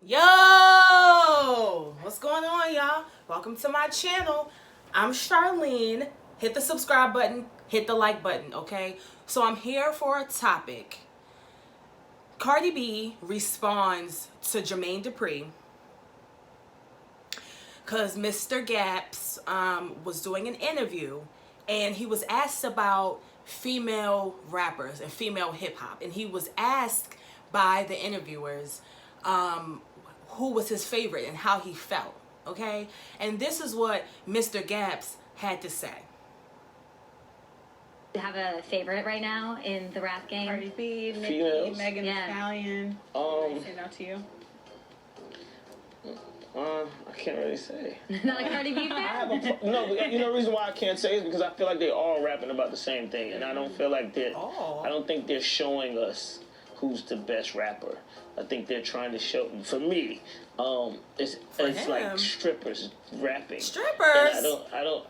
Yo, what's going on, y'all? Welcome to my channel. I'm Charlene. Hit the subscribe button, hit the like button, okay? So I'm here for a topic. Cardi B responds to Jermaine Dupri because Mr. Gaps was doing an interview and he was asked about female rappers and female hip hop, and he was asked by the interviewers who was his favorite and how he felt, okay? And this is what Mr. Gaps had to say. Have a favorite right now in the rap game? Cardi B, Nicki, Females. Megan Thee Yeah. Stallion. Say no to you. I can't really say. Not a Cardi B I have fan? no, but you know the reason why I can't say is because I feel like they're all rapping about the same thing, and I don't feel like I don't think they're showing us who's the best rapper. I think they're trying to show, for me, it's like strippers rapping. Strippers? And I don't.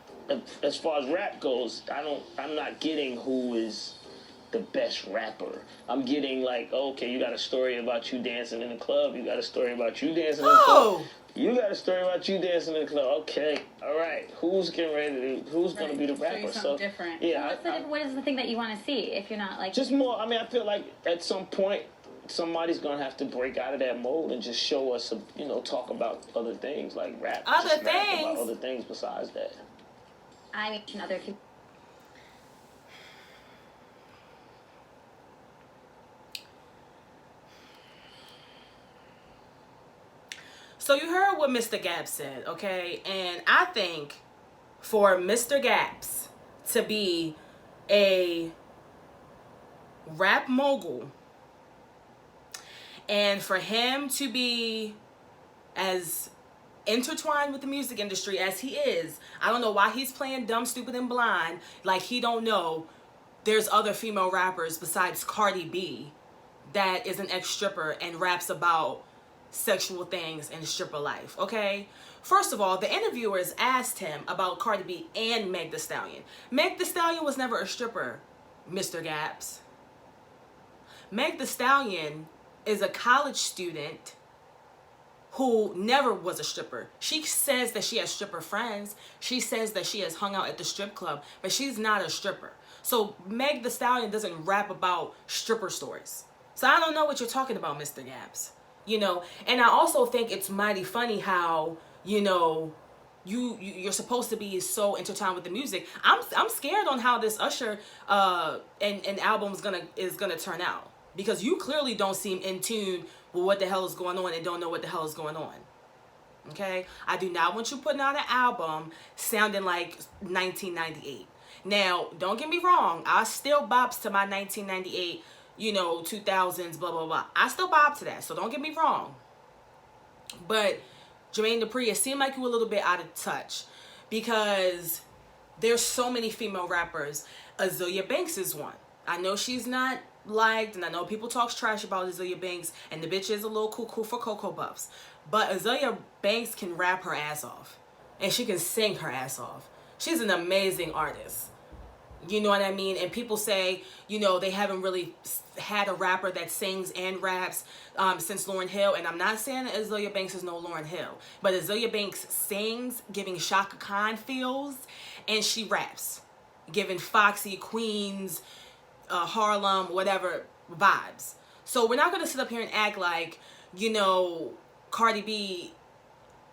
As far as rap goes, I'm not getting who is the best rapper. I'm getting like, okay, you got a story about you dancing in the club. You got a story about you dancing in the club. You got a story about you dancing in the club. Okay, all right. Who's getting ready to? Who's going to be the rapper? So different. Yeah. What is the thing that you want to see if you're not like? Just more. I mean, I feel like at some point somebody's going to have to break out of that mold and just show us, talk about other things like rap. Other just rap things. about other things besides that. I mention other people. So you heard what Mr. Gaps said, okay? And I think for Mr. Gaps to be a rap mogul and for him to be as intertwined with the music industry as he is, I don't know why he's playing dumb, stupid, and blind like he don't know there's other female rappers besides Cardi B that is an ex-stripper and raps about sexual things in stripper life, okay? First of all, the interviewers asked him about Cardi B and Meg Thee Stallion. Meg Thee Stallion was never a stripper, Mr. Gaps. Meg Thee Stallion is a college student who never was a stripper. She says that she has stripper friends. She says that she has hung out at the strip club, but she's not a stripper. So Meg Thee Stallion doesn't rap about stripper stories. So I don't know what you're talking about, Mr. Gaps. And I also think it's mighty funny how, you're supposed to be so intertwined with the music. I'm scared on how this Usher and album is gonna turn out, because you clearly don't seem in tune with what the hell is going on and don't know what the hell is going on. Okay? I do not want you putting out an album sounding like 1998. Now, don't get me wrong, I still bops to my 1998, 2000s, blah, blah, blah. I still bob to that, so don't get me wrong. But Jermaine Dupri, it seemed like you were a little bit out of touch because there's so many female rappers. Azealia Banks is one. I know she's not liked, and I know people talk trash about Azealia Banks, and the bitch is a little cuckoo for Cocoa Puffs. But Azealia Banks can rap her ass off, and she can sing her ass off. She's an amazing artist. You know what I mean? And people say, they haven't really had a rapper that sings and raps since Lauryn Hill. And I'm not saying that Azealia Banks is no Lauryn Hill. But Azealia Banks sings, giving Shaka Khan feels, and she raps, giving Foxy, Queens, Harlem, whatever vibes. So we're not going to sit up here and act like, Cardi B,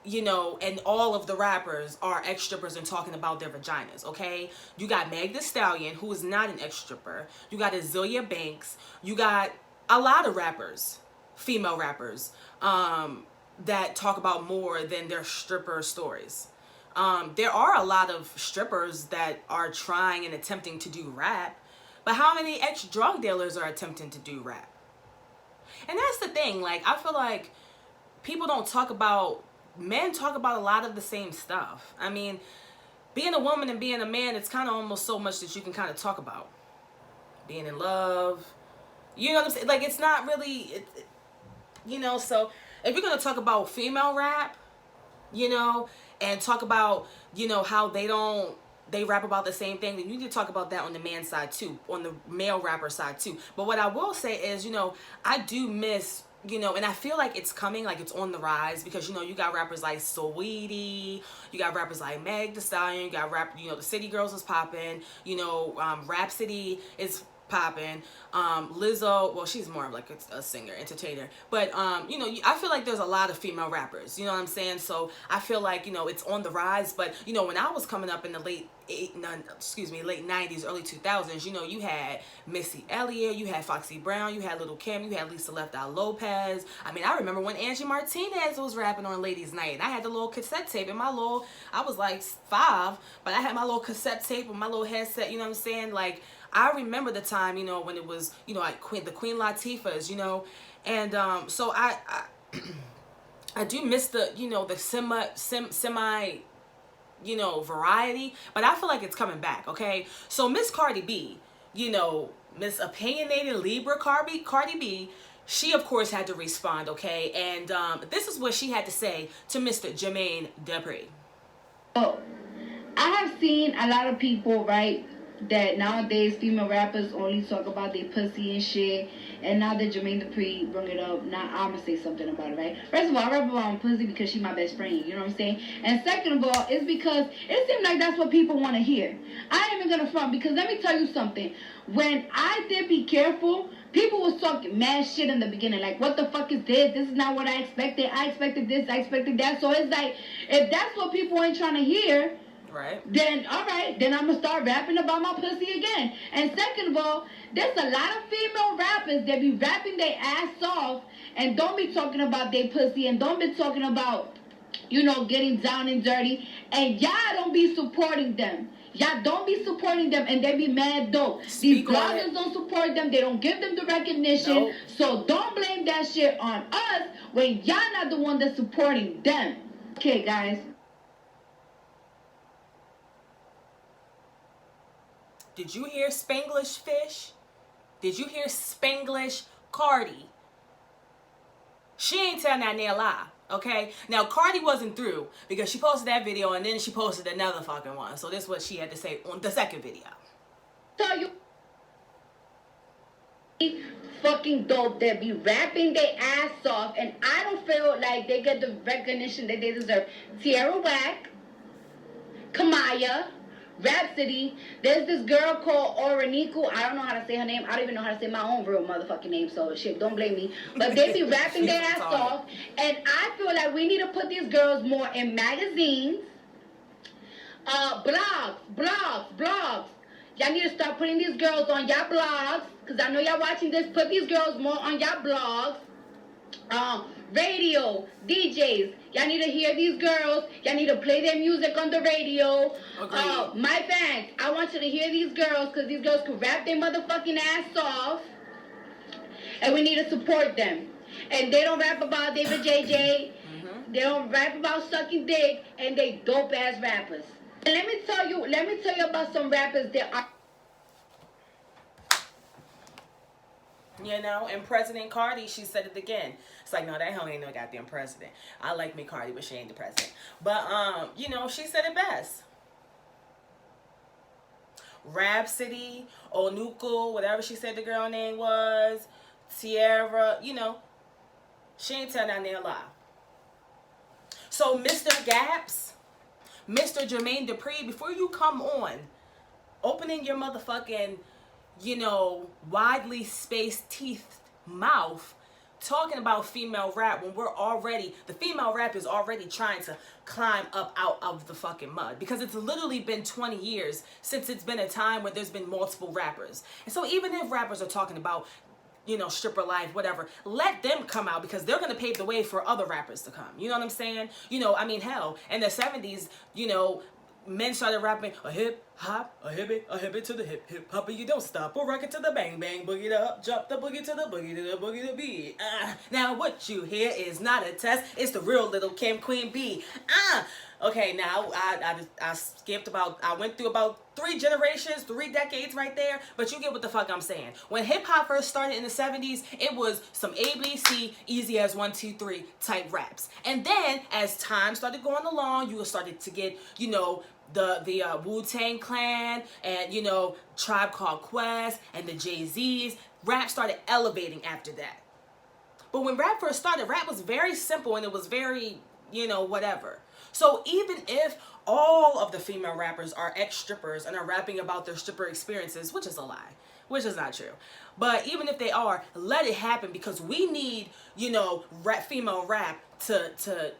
and all of the rappers are ex-strippers and talking about their vaginas, okay? You got Meg Thee Stallion, who is not an ex-stripper. You got Azealia Banks. You got a lot of rappers, female rappers, that talk about more than their stripper stories. There are a lot of strippers that are trying and attempting to do rap, but how many ex-drug dealers are attempting to do rap? And that's the thing, like, I feel like people don't talk about, men talk about a lot of the same stuff. I mean, being a woman and being a man, it's kind of almost so much that you can kind of talk about. Being in love, you know what I'm saying? Like, it's not really, so if you're going to talk about female rap, and talk about, how they rap about the same thing, then you need to talk about that on the man side too, on the male rapper side too. But what I will say is, I do miss you know, and I feel like it's coming, like it's on the rise, because, you know, you got rappers like Saweetie, you got rappers like Meg Thee Stallion, you got you know, the City Girls is popping, you know, Rhapsody is popping, Lizzo, well, she's more of like a singer, entertainer, but you know, I feel like there's a lot of female rappers, you know what I'm saying? So I feel like, you know, it's on the rise. But, you know, when I was coming up in the late 90s, early 2000s, you know, you had Missy Elliott, you had Foxy Brown, you had Little Kim, you had Lisa Left Eye Lopez. I mean, I remember when Angie Martinez was rapping on Ladies Night. I had the little cassette tape in my little, I was like 5, but I had my little cassette tape with my little headset, you know what I'm saying? Like, I remember the time, you know, when it was, you know, like the Queen Latifahs, you know, and so I do miss the, you know, the semi, you know, variety, but I feel like it's coming back. Okay, so Miss Cardi B, you know, Miss Opinionated Libra Cardi B, she of course had to respond. Okay, and this is what she had to say to Mr. Jermaine Dupri. Oh, I have seen a lot of people, right, that nowadays female rappers only talk about their pussy and shit. And now that Jermaine Dupri bring it up, now I'm gonna say something about it, right? First of all, I rap about my pussy because she's my best friend, you know what I'm saying? And second of all, it's because it seems like that's what people want to hear. I ain't even gonna front, because let me tell you something. When I did Be Careful, people was talking mad shit in the beginning, like, what the fuck is this? This is not what I expected. I expected this, I expected that. So it's like, if that's what people ain't trying to hear, right, then all right, then I'm gonna start rapping about my pussy again. And second of all, there's a lot of female rappers that be rapping their ass off and don't be talking about their pussy and don't be talking about, you know, getting down and dirty, and y'all don't be supporting them. Y'all don't be supporting them, and they be mad dope. These bloggers don't support them. They don't give them the recognition. Nope. So don't blame that shit on us when y'all not the one that's supporting them. Okay, guys. Did you hear Spanglish Fish? Did you hear Spanglish Cardi? She ain't telling that near lie, okay? Now, Cardi wasn't through because she posted that video and then she posted another fucking one. So this is what she had to say on the second video. So you fucking dope that be rapping their ass off, and I don't feel like they get the recognition that they deserve. Tierra Whack, Kamaya, Rhapsody. There's this girl called Oraniku. I don't know how to say her name. I don't even know how to say my own real motherfucking name, so shit, don't blame me. But they be rapping their ass off, and I feel like we need to put these girls more in magazines, blogs. Y'all need to start putting these girls on y'all blogs, because I know y'all watching this. Put these girls more on y'all blogs. Radio, DJs, y'all need to hear these girls. Y'all need to play their music on the radio. My fans, I want you to hear these girls, because these girls can rap their motherfucking ass off, and we need to support them. And they don't rap about David JJ. They don't rap about sucking dick, and they dope ass rappers. And let me tell you about some rappers that are. You know, and President Cardi, she said it again. It's like, no, that hell ain't no goddamn president. I like me Cardi, but she ain't the president. But, you know, she said it best. Rhapsody, Onuku, whatever she said the girl name was, Tierra, you know, she ain't telling that near lie. So, Mr. Gaps, Mr. Jermaine Dupri, before you come on, opening your motherfucking, you know, widely spaced teeth mouth, talking about female rap when the female rap is already trying to climb up out of the fucking mud, because it's literally been 20 years since it's been a time when there's been multiple rappers. And so even if rappers are talking about, you know, stripper life, whatever, let them come out, because they're going to pave the way for other rappers to come. You know what I'm saying? You know, I mean, hell, in the 70s, you know, men started rapping a hip hop, a hip to the hip hop, and you don't stop, or rock it to the bang bang, boogie the up, jump the boogie to the boogie to the boogie to beat. Now what you hear is not a test, it's the real Little Kim Queen B. Okay, now I skipped I went through about 3 generations, 3 decades right there, but you get what the fuck I'm saying. When hip hop first started in the 70s, it was some ABC, easy as 1, 2, 3 type raps. And then as time started going along, you started to get, you know, the Wu-Tang Clan and, you know, Tribe Called Quest and the Jay-Z's. Rap started elevating after that. But when rap first started, rap was very simple and it was very, whatever. So even if all of the female rappers are ex-strippers and are rapping about their stripper experiences, which is a lie, which is not true. But even if they are, let it happen, because we need, female rap to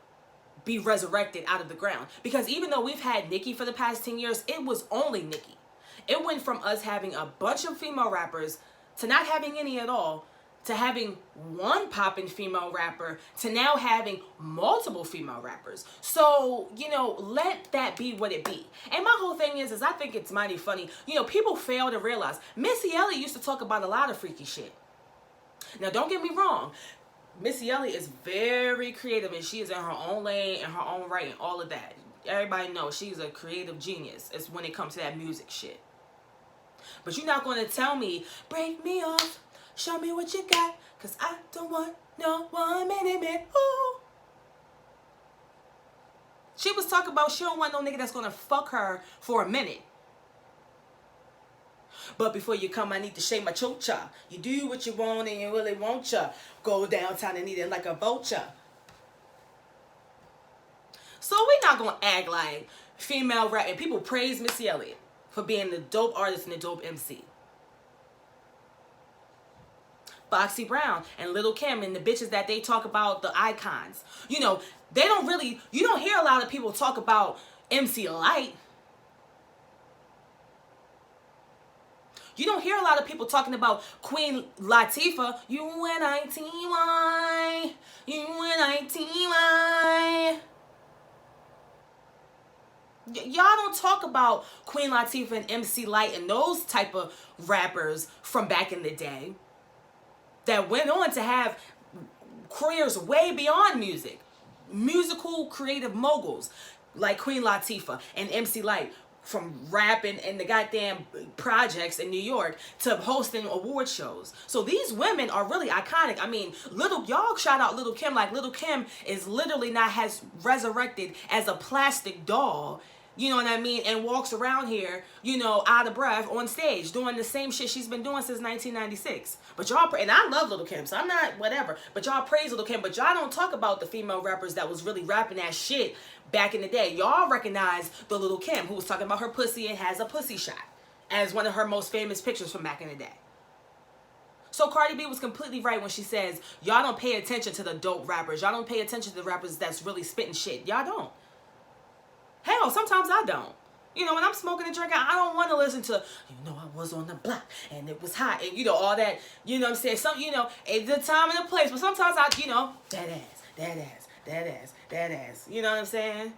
be resurrected out of the ground. Because even though we've had Nicki for the past 10 years, it was only Nicki. It went from us having a bunch of female rappers to not having any at all, to having one poppin' female rapper, to now having multiple female rappers. So, let that be what it be. And my whole thing is I think it's mighty funny. People fail to realize Missy Elliott used to talk about a lot of freaky shit. Now, don't get me wrong. Missy Elliott is very creative, and she is in her own lane and her own right and all of that. Everybody knows she's a creative genius. It's when it comes to that music shit. But you're not going to tell me, break me off, show me what you got, because I don't want no 1 minute man. Ooh. She was talking about she don't want no nigga that's going to fuck her for a minute. But before you come, I need to shake my chocha. You do what you want and you really want ya. Go downtown and eat it like a vulture. So we're not going to act like female rap. And people praise Missy Elliott for being the dope artist and the dope MC. Foxy Brown and Lil' Kim and the bitches that they talk about, the icons. They don't really, you don't hear a lot of people talk about MC Lyte. You don't hear a lot of people talking about Queen Latifah. You and I-T-Y. You and I-T-Y. Y'all don't talk about Queen Latifah and MC Lyte and those type of rappers from back in the day that went on to have careers way beyond music. Musical creative moguls like Queen Latifah and MC Lyte, from rapping in the goddamn projects in New York to hosting award shows. So these women are really iconic. I mean, y'all shout out Lil' Kim, like Lil' Kim is literally has resurrected as a plastic doll, you know what I mean, and walks around here, out of breath on stage doing the same shit she's been doing since 1996. But y'all, and I love Lil' Kim, so I'm not whatever, but y'all praise Lil' Kim, but y'all don't talk about the female rappers that was really rapping that shit back in the day. Y'all recognize the Lil' Kim who was talking about her pussy and has a pussy shot as one of her most famous pictures from back in the day. So Cardi B was completely right when she says, y'all don't pay attention to the dope rappers. Y'all don't pay attention to the rappers that's really spitting shit. Y'all don't. Hell, sometimes I don't. When I'm smoking and drinking, I don't want to listen to, I was on the block and it was hot and, all that, what I'm saying? Some, it's the time and the place, but sometimes I, that ass, you know what I'm saying?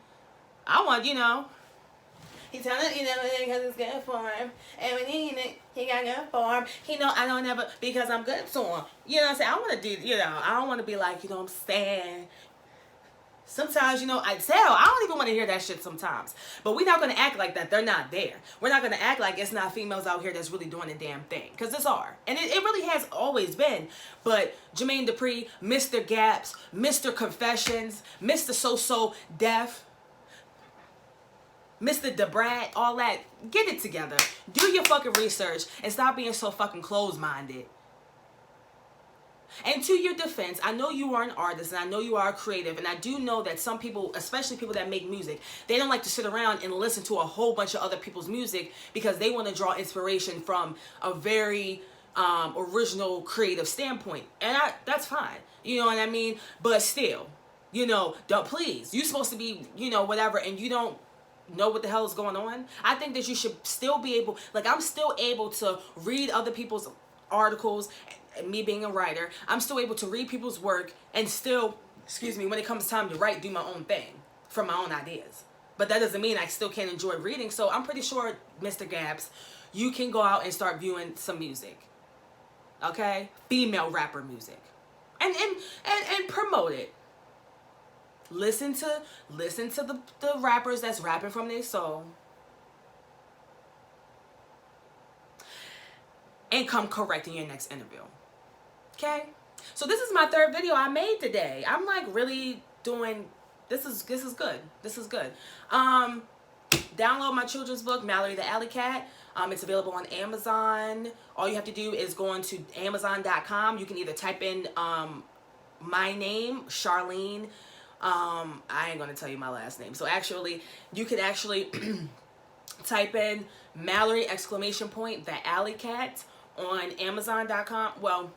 I want, he telling, because it's good for him, and when he got good for him, I don't ever, because I'm good to him, you know what I'm saying? I want to do, I don't want to be like, what I'm saying? Sometimes, I don't even want to hear that shit sometimes. But we're not going to act like that. They're not there. We're not going to act like it's not females out here that's really doing the damn thing. Because it's are. And it really has always been. But Jermaine Dupri, Mr. Gaps, Mr. Confessions, Mr. So-So Def, Mr. DeBrat, all that. Get it together. Do your fucking research and stop being so fucking closed-minded. And to your defense, I know you are an artist and I know you are creative, and I do know that some people, especially people that make music, they don't like to sit around and listen to a whole bunch of other people's music because they want to draw inspiration from a very original creative standpoint. And that's fine. You know what I mean? But still, don't, please, you're supposed to be, whatever, and you don't know what the hell is going on. I think that you should still be able, like, I'm still able to read other people's articles. Me being a writer, I'm still able to read people's work and still, when it comes time to write, do my own thing from my own ideas. But that doesn't mean I still can't enjoy reading. So I'm pretty sure, Mr. Gaps, you can go out and start viewing some music. Okay? Female rapper music. And promote it. Listen to the rappers that's rapping from their soul. And come correct in your next interview. Okay? So this is my third video I made today. I'm like really doing, this is good. This is good. Download my children's book, Mallory the Alley Cat. It's available on Amazon. All you have to do is go on to Amazon.com. You can either type in my name, Charlene. I ain't gonna tell you my last name. So actually, you could actually type in Mallory exclamation point the Alley Cat on Amazon.com. Well,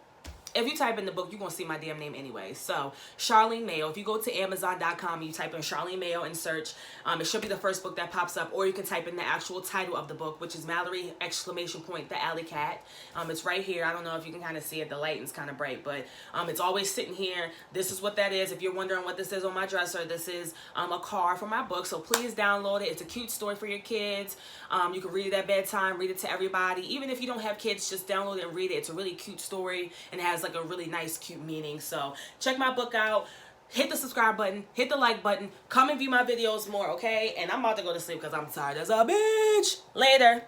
if you type in the book, you're going to see my damn name anyway. So, Charlene Mayo. If you go to Amazon.com, you type in Charlene Mayo and search, it should be the first book that pops up. Or you can type in the actual title of the book, which is Mallory exclamation point the Alley Cat. It's right here. I don't know if you can kind of see it. The lighting's kind of bright, but it's always sitting here. This is what that is. If you're wondering what this is on my dresser, this is a card for my book. So please download it. It's a cute story for your kids. You can read it at bedtime, read it to everybody. Even if you don't have kids, just download it and read it. It's a really cute story and it has like a really nice, cute meaning. So check my book out. Hit the subscribe button. Hit the like button. Come and view my videos more, okay? And I'm about to go to sleep because I'm tired as a bitch. Later.